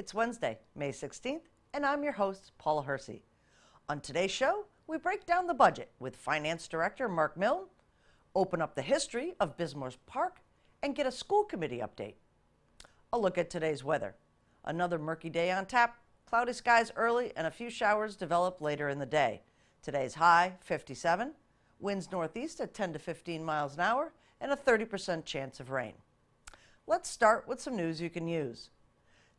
It's Wednesday, May 16th, and I'm your host, Paula Hersey. On today's show, we break down the budget with Finance Director Mark Milne, open up the history of Bismarck Park, and get a school committee update. A look at today's weather. Another murky day on tap, cloudy skies early, and a few showers develop later in the day. Today's high, 57, winds northeast at 10 to 15 miles an hour, and a 30% chance of rain. Let's start with some news you can use.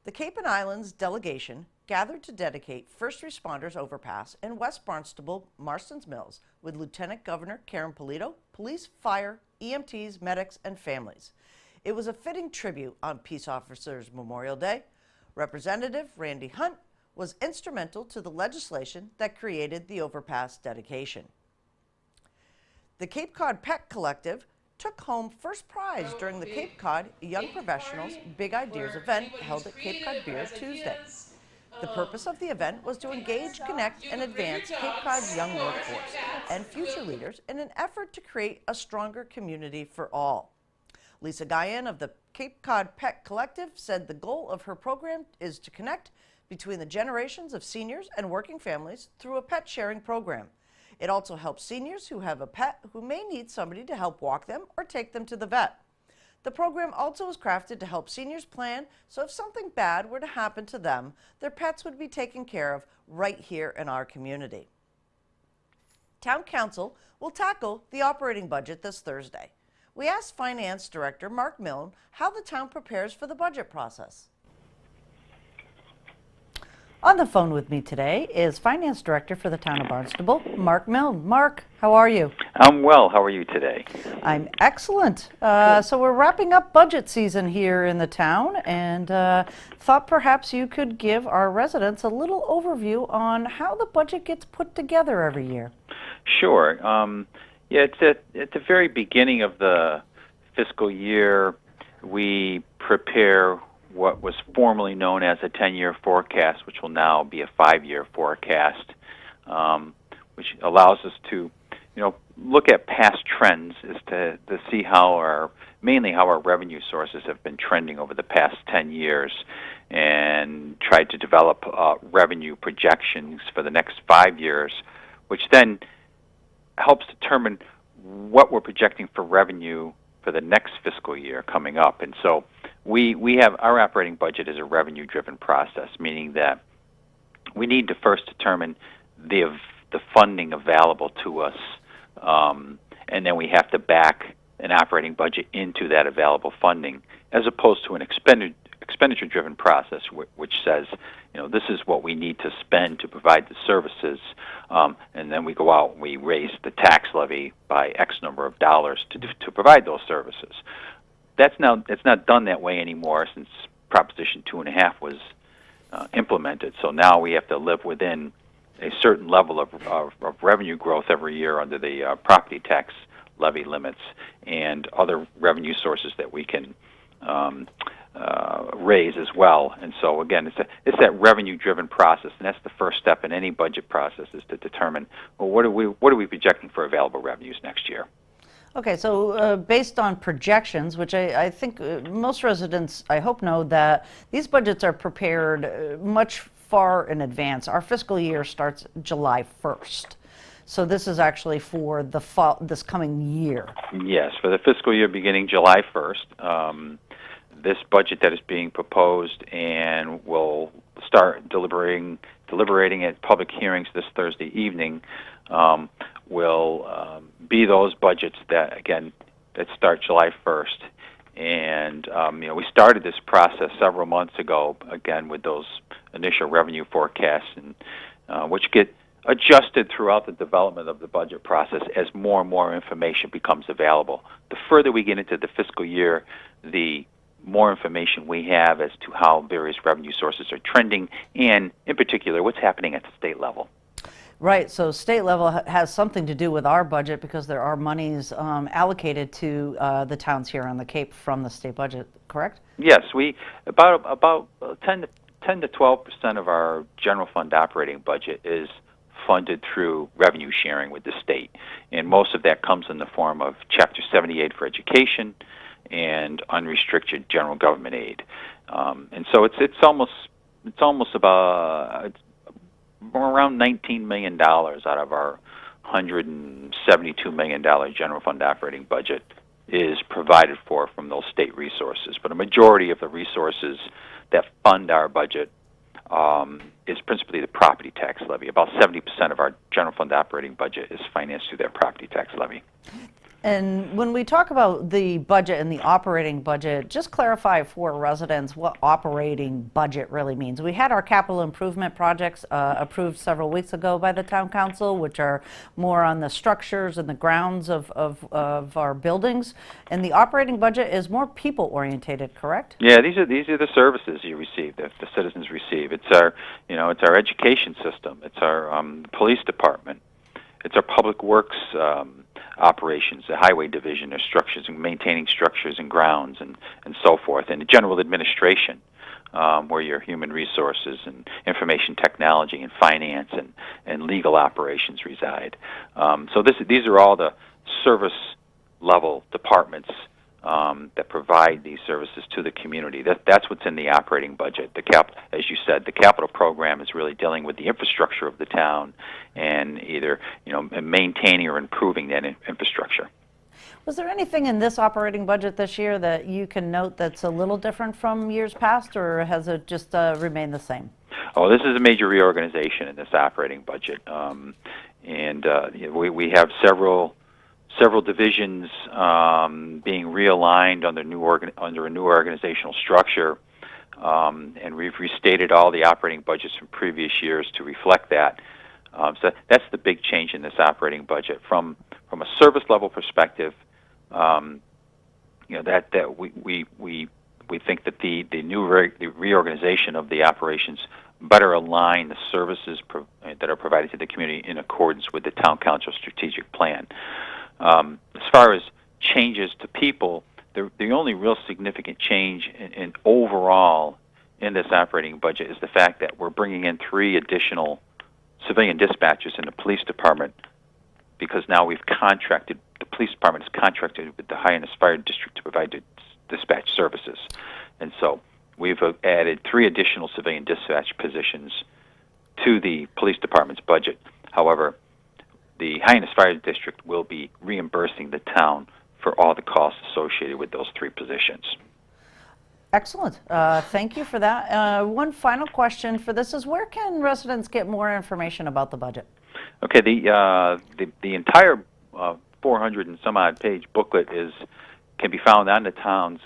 The Cape and Islands delegation gathered to dedicate First Responders Overpass in West Barnstable, Marston's Mills, with Lieutenant Governor Karen Polito, police, fire, EMTs, medics, and families. It was a fitting tribute on Peace Officers Memorial Day. Representative Randy Hunt was instrumental to the legislation that created the overpass dedication. The Cape Cod Pet Collective took home first prize during the Cape Cod Young Professionals Big Ideas event held at Cape Cod Beer Tuesday. The purpose of the event was to engage, connect, and advance Cape Cod's young workforce and future leaders in an effort to create a stronger community for all. Lisa Guyan of the Cape Cod Pet Collective said the goal of her program is to connect between the generations of seniors and working families through a pet sharing program. It also helps seniors who have a pet who may need somebody to help walk them or take them to the vet. The program also is crafted to help seniors plan so if something bad were to happen to them, their pets would be taken care of right here in our community. Town Council will tackle the operating budget this Thursday. We asked Finance Director Mark Milne how the town prepares for the budget process. On the phone with me today is Finance Director for the town of Barnstable, Mark Milne. Mark, how are you? I'm well. How are you today? I'm excellent. So we're wrapping up budget season here in the town, and thought perhaps you could give our residents a little overview on how the budget gets put together every year. Sure. Yeah, it's at the very beginning of the fiscal year, we prepare what was formerly known as a 10-year forecast, which will now be a 5-year forecast, which allows us to, look at past trends as to see mainly how our revenue sources have been trending over the past 10 years, and try to develop revenue projections for the next 5 years, which then helps determine what we're projecting for revenue for the next fiscal year coming up. And so we have our operating budget is a revenue-driven process, meaning that we need to first determine the funding available to us, and then we have to back an operating budget into that available funding, as opposed to an expenditure-driven process, which says, this is what we need to spend to provide the services, and then we go out and we raise the tax levy by X number of dollars to provide those services. It's not done that way anymore since Proposition 2.5 was implemented. So now we have to live within a certain level of revenue growth every year under the property tax levy limits and other revenue sources that we can raise as well. And so again, it's that revenue-driven process, and that's the first step in any budget process, is to determine, well, what are we projecting for available revenues next year. Okay, so based on projections, which I think most residents, I hope, know that these budgets are prepared much far in advance. Our fiscal year starts July 1st. So this is actually for the this coming year. Yes, for the fiscal year beginning July 1st. This budget that is being proposed and will start deliberating at public hearings this Thursday evening will be those budgets that start July 1st. And we started this process several months ago, again, with those initial revenue forecasts, and which get adjusted throughout the development of the budget process as more and more information becomes available. The further we get into the fiscal year, the more information we have as to how various revenue sources are trending, and in particular, what's happening at the state level. Right, so state level has something to do with our budget because there are monies allocated to the towns here on the Cape from the state budget, correct? Yes, we about 10 to 12% of our general fund operating budget is funded through revenue sharing with the state, and most of that comes in the form of Chapter 78 for education and unrestricted general government aid. And so it's almost it's almost about it's around $19 million out of our $172 million general fund operating budget is provided for from those state resources. But a majority of the resources that fund our budget is principally the property tax levy. About 70% of our general fund operating budget is financed through that property tax levy. And when we talk about the budget and the operating budget, just clarify for residents what operating budget really means. We had our capital improvement projects approved several weeks ago by the town council, which are more on the structures and the grounds of our buildings. And the operating budget is more people orientated, correct? Yeah, these are the services you receive, that the citizens receive. It's our education system. It's our police department. It's our public works operations, the highway division, their structures and maintaining structures and grounds and so forth, and the general administration, where your human resources and information technology and finance and legal operations reside. So these are all the service level departments that provide these services to the community. That's what's in the operating budget. As you said, the capital program is really dealing with the infrastructure of the town and either maintaining or improving that infrastructure. Was there anything in this operating budget this year that you can note that's a little different from years past, or has it just remained the same? Oh, this is a major reorganization in this operating budget, and we have several divisions being realigned under a new organizational structure, and we've restated all the operating budgets from previous years to reflect that. So that's the big change in this operating budget. From a service level perspective, that we think that the new reorganization of the operations better align the services that are provided to the community in accordance with the town council strategic plan. As far as changes to people, the only real significant change in overall in this operating budget is the fact that we're bringing in 3 additional civilian dispatchers in the police department, because now the police department is contracted with the Hyannis Fire District to provide dispatch services. And so we've added 3 additional civilian dispatch positions to the police department's budget. However, the Hyannis Fire District will be reimbursing the town for all the costs associated with those 3 positions. Excellent. Thank you for that. One final question for this is, where can residents get more information about the budget? Okay, the entire 400 and some odd page booklet can be found on the town's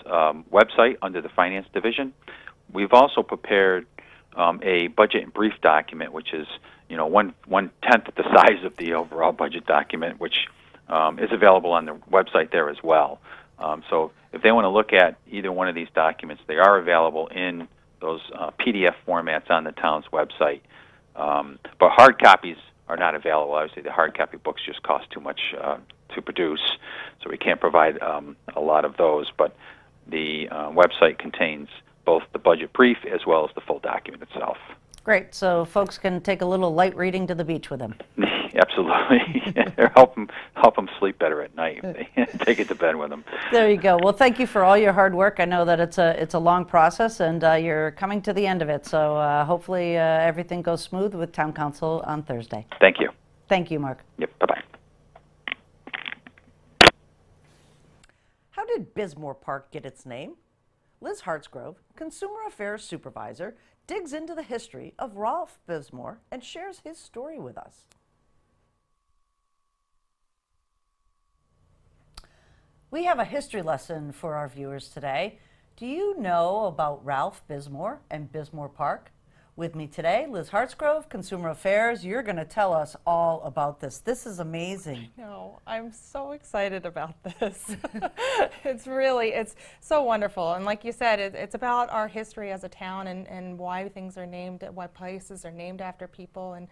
website under the finance division. We've also prepared a budget and brief document, which is 1/10 the size of the overall budget document, which is available on the website there as well. So if they want to look at either one of these documents, they are available in those PDF formats on the town's website. But hard copies are not available. Obviously, the hard copy books just cost too much to produce, so we can't provide a lot of those. But the website contains both the budget brief as well as the full document itself. Great. So folks can take a little light reading to the beach with them. Absolutely. help them sleep better at night. Take it to bed with them. There you go. Well, thank you for all your hard work. I know that it's a long process, and you're coming to the end of it. So hopefully everything goes smooth with Town Council on Thursday. Thank you. Thank you, Mark. Yep. Bye-bye. How did Bismore Park get its name? Liz Hartsgrove, Consumer Affairs Supervisor, digs into the history of Ralph Bismore and shares his story with us. We have a history lesson for our viewers today. Do you know about Ralph Bismore and Bismore Park? With me today, Liz Hartsgrove, Consumer Affairs. You're going to tell us all about this. This is amazing. No, I'm so excited about this. It's so wonderful. And like you said, it's about our history as a town and why things are named, why places are named after people, and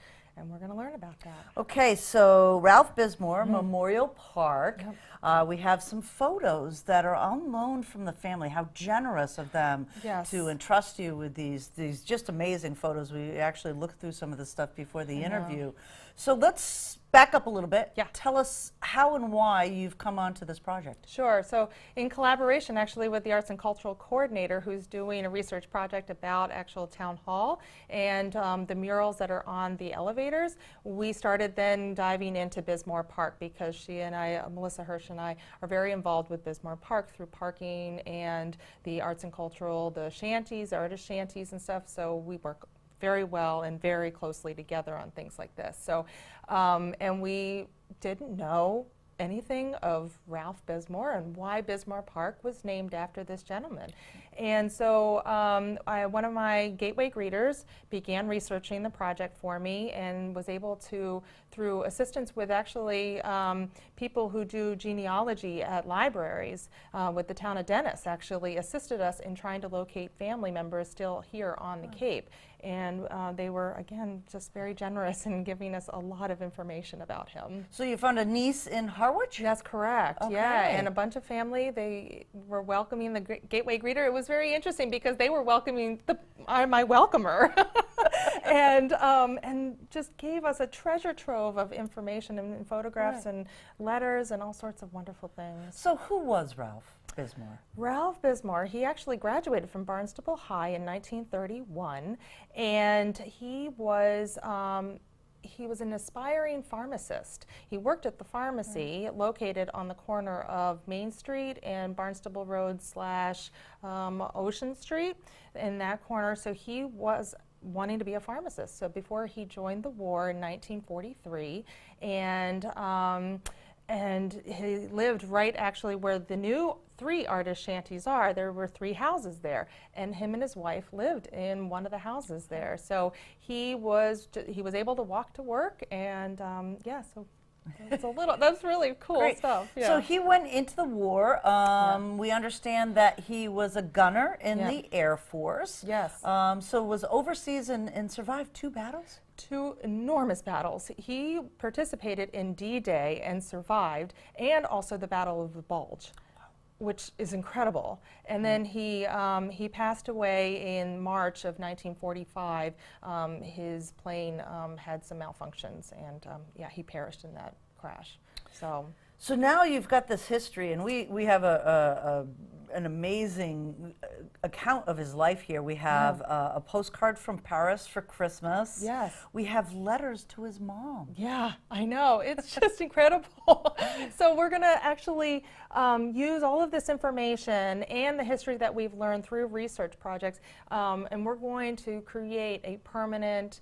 we're going to learn about that. Okay, so Ralph Bismore Memorial Park. Yep. We have some photos that are on loan from the family. How generous of them to entrust you with these just amazing photos. We actually looked through some of the stuff before the interview. So let's back up a little bit. Yeah. Tell us how and why you've come onto this project. Sure. So in collaboration actually with the Arts and Cultural Coordinator, who's doing a research project about actual town hall and the murals that are on the elevators, we started then diving into Bismore Park because she and I, Melissa Hirsch and I, are very involved with Bismore Park through parking and the arts and cultural, the shanties, artist shanties and stuff. So we work very well and very closely together on things like this. So, and we didn't know anything of Ralph Bismore and why Bismore Park was named after this gentleman. And so one of my gateway greeters began researching the project for me and was able to, through assistance with actually people who do genealogy at libraries, with the town of Dennis, actually assisted us in trying to locate family members still here on the Cape. And they were, again, just very generous in giving us a lot of information about him. So you found a niece in Harwich? That's correct, Okay. yeah, and a bunch of family, they were welcoming the gateway greeter. It was very interesting because they were welcoming my welcomer and just gave us a treasure trove of information and photographs Right. and letters and all sorts of wonderful things. So who was Ralph Bismore? Ralph Bismore, he actually graduated from Barnstable High in 1931, and he was an aspiring pharmacist. He worked at the pharmacy located on the corner of Main Street and Barnstable Road / Ocean Street in that corner. So he was wanting to be a pharmacist. So before he joined the war in 1943, and he lived right actually where the new 3 artist shanties are. There were 3 houses there, and him and his wife lived in one of the houses there. So he was able to walk to work, and yeah, so that's really cool Great. stuff. Yeah. So he went into the war. We understand that he was a gunner in Yeah. the Air Force. Yes. So was overseas and survived 2 battles? 2 enormous battles. He participated in D-Day and survived, and also the Battle of the Bulge, which is incredible. And then he passed away in March of 1945. His plane had some malfunctions, and yeah, he perished in that crash. So now you've got this history, and we have an amazing account of his life here. We have a postcard from Paris for Christmas. Yes. We have letters to his mom. Yeah, I know. It's just incredible. So we're going to actually use all of this information and the history that we've learned through research projects, and we're going to create a permanent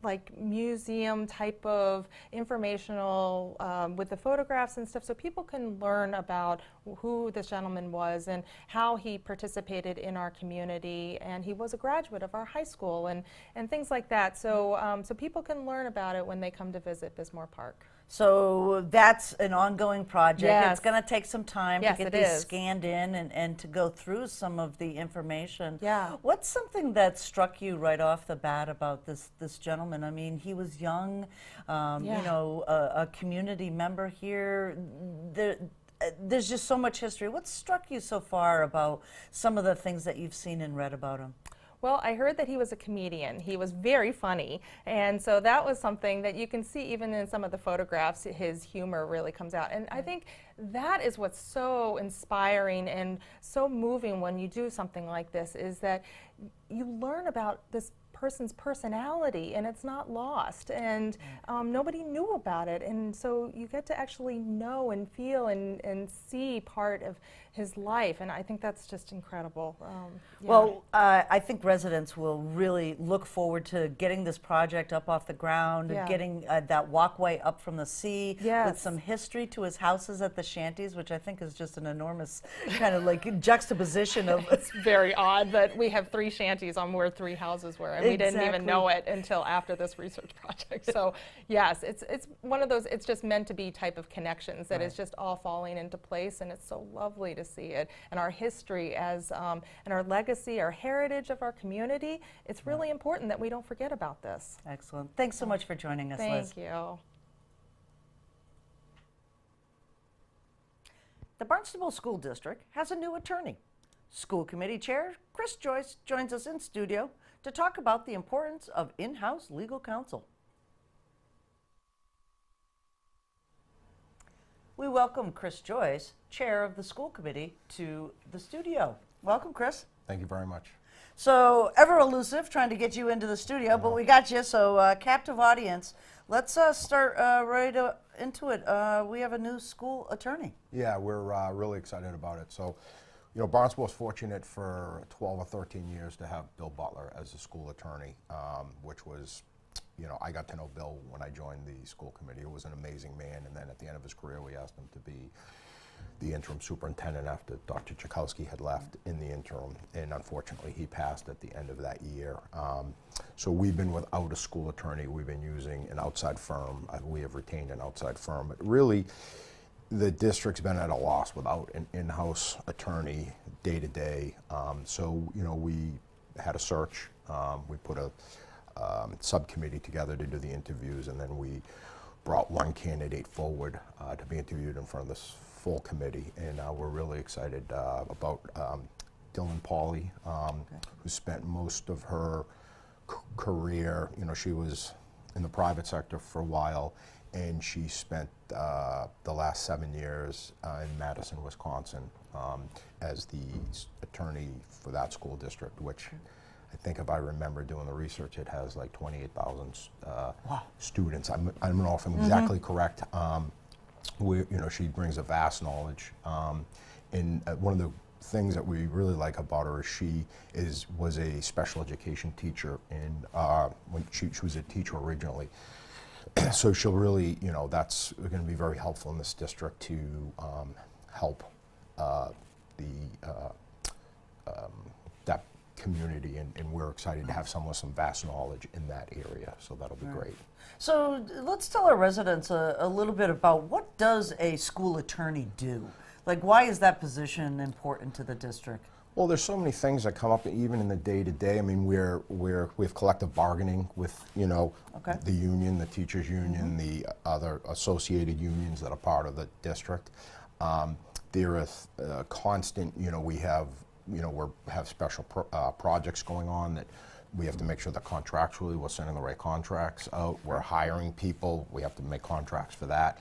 like museum type of informational with the photographs and stuff, so people can learn about who this gentleman was and how he participated in our community. And he was a graduate of our high school and things like that. So so people can learn about it when they come to visit Bismore Park. So that's an ongoing project. Yes. It's going to take some time Yes, to get it these is. scanned in and to go through some of the information. Yeah. What's something that struck you right off the bat about this gentleman? I mean, he was young, Yeah. you know, a community member here. There's just so much history. What struck you so far about some of the things that you've seen and read about him? Well, I heard that he was a comedian. He was very funny, and so that was something that you can see even in some of the photographs. His humor really comes out, and I think that is what's so inspiring and so moving when you do something like this, is that you learn about this person's personality and it's not lost, and nobody knew about it, and so you get to actually know and feel and see part of his life, and I think that's just incredible. Yeah. Well, I think residents will really look forward to getting this project up off the ground, Yeah. getting that walkway up from the sea with Yes. some history to his houses at the shanties, which I think is just an enormous kind of like juxtaposition of. It's very odd that we have 3 shanties on where 3 houses were, and we didn't even Exactly. know it until after this research project. So yes, it's one of those, it's just meant to be type of connections that Right. is just all falling into place, and it's so lovely to see it. And our history as and our legacy, our heritage of our community, it's really important that we don't forget about this. Excellent. Thanks so much for joining us, Liz. Thank you. The Barnstable School District has a new attorney. School Committee Chair Chris Joyce joins us in studio to talk about the importance of in-house legal counsel. we welcome Chris Joyce, Chair of the School Committee, to the studio. Welcome, Chris. Thank you very much. So, ever elusive, trying to get you into the studio, but we got you, so captive audience. Let's start into it. We have a new school attorney. Yeah, we're really excited about it. So, you know, Barnstable was fortunate for 12 or 13 years to have Bill Butler as the school attorney, which was, you know, I got to know Bill when I joined the school committee. He was an amazing man, and then at the end of his career, we asked him to be the interim superintendent after Dr. Tchaikovsky had left in the interim, and unfortunately he passed at the end of that year. So we've been without a school attorney. We've been using an outside firm. We have retained an outside firm, but really the district's been at a loss without an in-house attorney day to day. So, you know, we had a search. We put a subcommittee together to do the interviews, and then we brought one candidate forward to be interviewed in front of this full committee, and we're really excited about Dylan Pauley, who spent most of her career, you know, she was in the private sector for a while, and she spent the last 7 years in Madison, Wisconsin, as the attorney for that school district, which I think if I remember doing the research, it has like 28,000 students. I don't know if I'm exactly correct. You know, she brings a vast knowledge, and one of the things that we really like about her is she was a special education teacher, and when she was a teacher originally. So she'll really, you know, that's going to be very helpful in this district to help that community, and we're excited to have someone with some vast knowledge in that area, so that'll be great. So let's tell our residents a little bit about what does a school attorney do? Like, why is that position important to the district? Well, there's so many things that come up even in the day-to-day. I mean, we have collective bargaining with, you know, the union, the teachers union, the other associated unions that are part of the district. There is constant, you know, we have, you know, have special projects going on that we have to make sure that contractually we're sending the right contracts out. We're hiring people. We have to make contracts for that.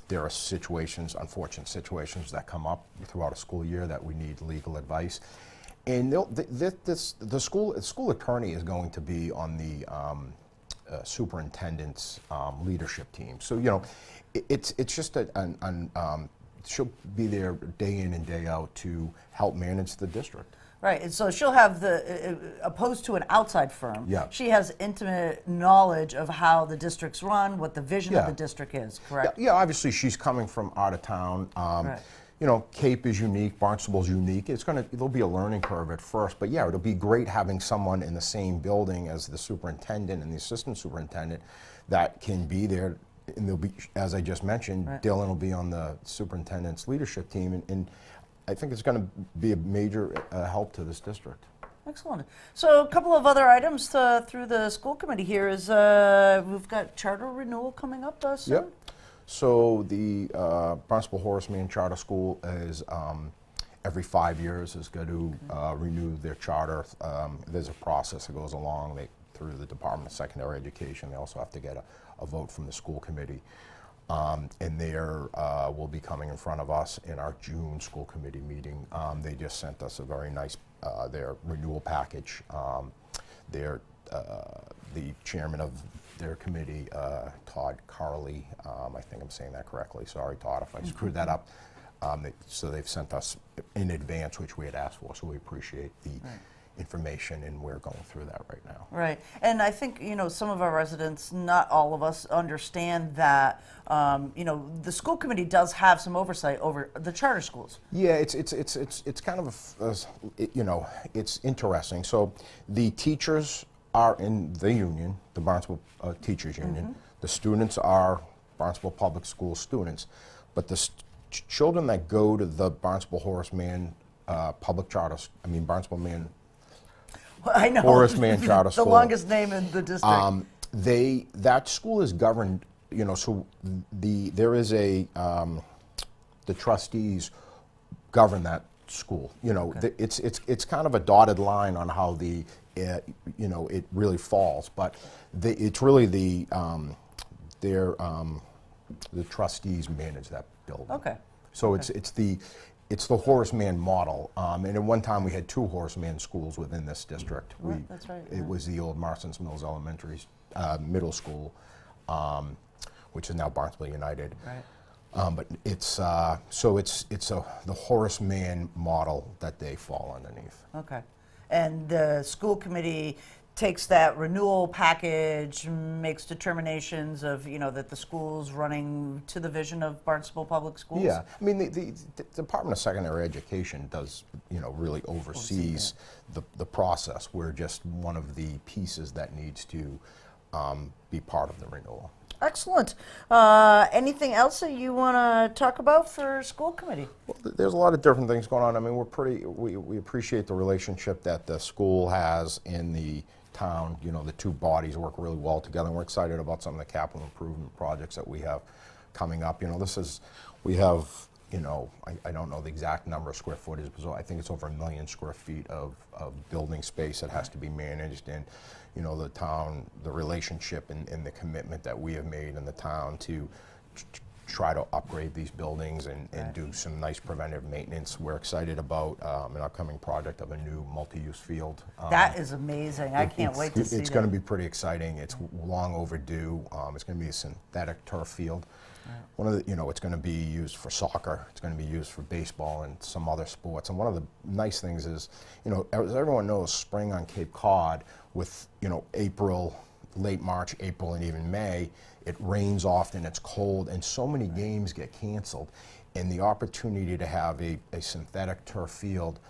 There are situations, unfortunate situations that come up throughout a school year that we need legal advice. And the school attorney is going to be on the superintendent's leadership team. So, you know, it's just she'll be there day in and day out to help manage the district. Right, and so she'll have opposed to an outside firm, she has intimate knowledge of how the district's run, what the vision of the district is, correct? Yeah, obviously she's coming from out of town. You know, Cape is unique, Barnstable's unique. There'll be a learning curve at first, but yeah, it'll be great having someone in the same building as the superintendent and the assistant superintendent that can be there. And they'll be, as I just mentioned, Dylan will be on the superintendent's leadership team, and I think it's going to be a major help to this district. Excellent. So a couple of other items through the school committee here is we've got charter renewal coming up soon. Yep. So the Barnstable Horace Mann Charter School is every 5 years is going to renew their charter. There's a process that goes along through the Department of Secondary Education. They also have to get a vote from the school committee. And they will be coming in front of us in our June school committee meeting. They just sent us a very nice their renewal package. The chairman of their committee, Todd Carley, I think I'm saying that correctly. Sorry, Todd, if I screwed that up. So they've sent us in advance, which we had asked for. So we appreciate the information, and we're going through that right now. Right, and I think, you know, some of our residents, not all of us, understand that you know, the school committee does have some oversight over the charter schools. Yeah, it's kind of you know, it's interesting. So the teachers are in the union, the Barnstable Teachers Union. The students are Barnstable Public School students, but the children that go to the Barnstable Horace Mann public charters, I mean Barnstable Mann. I know. Horace Mann Charter School. The longest name in the district. That school is governed, you know, so there is the trustees govern that school. You know, it's kind of a dotted line on how you know, it really falls, but it's really their the trustees manage that building. Okay. So it's the Horace Mann model, and at one time we had 2 Horace Mann schools within this district. That's right. It was the old Marston's Mills Elementary Middle School, which is now Barnstable United. Right. But it's the Horace Mann model that they fall underneath. Okay. And the school committee takes that renewal package, makes determinations of, that the school's running to the vision of Barnstable Public Schools? Yeah, I mean, the Department of Secondary Education does, really oversees the process. We're just one of the pieces that needs to be part of the renewal. Excellent. Anything else that you want to talk about for school committee? Well, there's a lot of different things going on. I mean, we appreciate the relationship that the school has in the town. The 2 bodies work really well together, and we're excited about some of the capital improvement projects that we have coming up. We have, I don't know the exact number of square footage, but I think it's over 1 million square feet of building space that has to be managed, and the town, the relationship and the commitment that we have made in the town to try to upgrade these buildings and do some nice preventive maintenance. We're excited about an upcoming project of a new multi-use field. That is amazing. I can't wait to see that. It's going to be pretty exciting. It's long overdue. It's going to be a synthetic turf field. One of the, it's going to be used for soccer. It's going to be used for baseball and some other sports. And one of the nice things is, as everyone knows, spring on Cape Cod with, April, late March, April, and even May, it rains often, it's cold, and so many games get canceled. And the opportunity to have a synthetic turf field,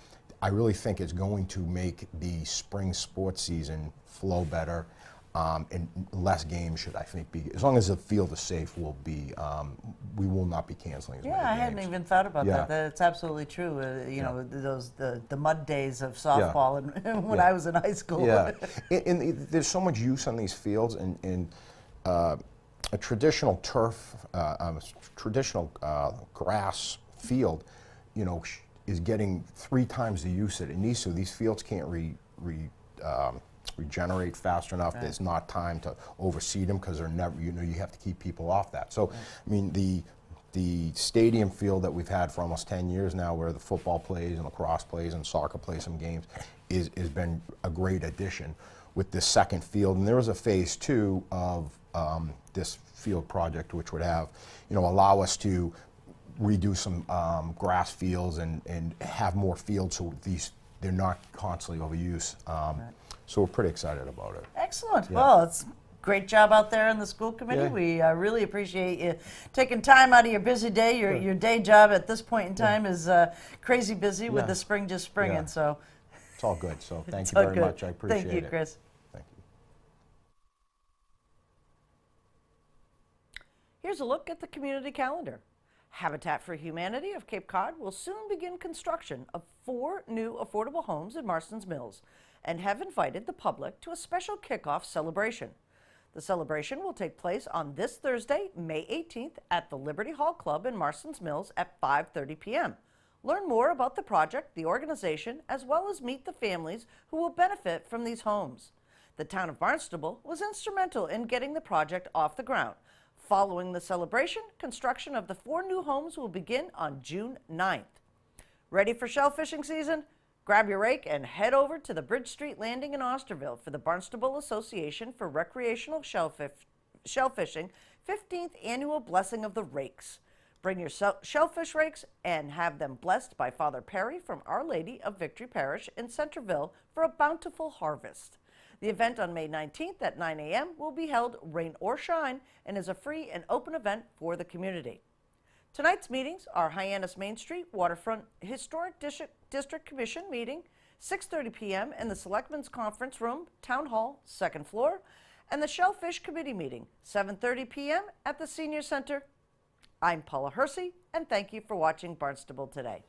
I really think is going to make the spring sports season flow better. And less games should, I think, be, as long as the field is safe, we will not be canceling as many games. I hadn't even thought about that. That's absolutely true. The mud days of softball and when I was in high school. Yeah, and there's so much use on these fields, and a traditional turf, traditional grass field, is getting 3 times the use that it needs to. These fields can't regenerate fast enough. Right. There's not time to overseed them because they're never, you have to keep people off that. So, I mean, the stadium field that we've had for almost 10 years now, where the football plays and lacrosse plays and soccer plays some games, has been a great addition with this second field. And there was a phase 2 of this field project, which would have, allow us to redo some grass fields and have more fields so they're not constantly overused. So we're pretty excited about it. Excellent. Yeah. Well, it's a great job out there in the school committee. Yeah. We really appreciate you taking time out of your busy day. Your day job at this point in time is crazy busy with the spring just springing. So it's all good. So thank you very much. I appreciate it. Thank you, Chris. Thank you. Here's a look at the community calendar. Habitat for Humanity of Cape Cod will soon begin construction of 4 new affordable homes in Marston's Mills, and have invited the public to a special kickoff celebration. The celebration will take place on this Thursday, May 18th at the Liberty Hall Club in Marston's Mills at 5:30 p.m. Learn more about the project, the organization, as well as meet the families who will benefit from these homes. The town of Barnstable was instrumental in getting the project off the ground. Following the celebration, construction of the 4 new homes will begin on June 9th. Ready for shell fishing season? Grab your rake and head over to the Bridge Street Landing in Osterville for the Barnstable Association for Recreational Shellfishing 15th Annual Blessing of the Rakes. Bring your shellfish rakes and have them blessed by Father Perry from Our Lady of Victory Parish in Centerville for a bountiful harvest. The event on May 19th at 9 a.m. will be held rain or shine and is a free and open event for the community. Tonight's meetings are Hyannis Main Street Waterfront Historic District Commission meeting, 6:30 p.m. in the Selectmen's Conference Room, Town Hall, 2nd floor, and the Shellfish Committee meeting, 7:30 p.m. at the Senior Center. I'm Paula Hersey, and thank you for watching Barnstable Today.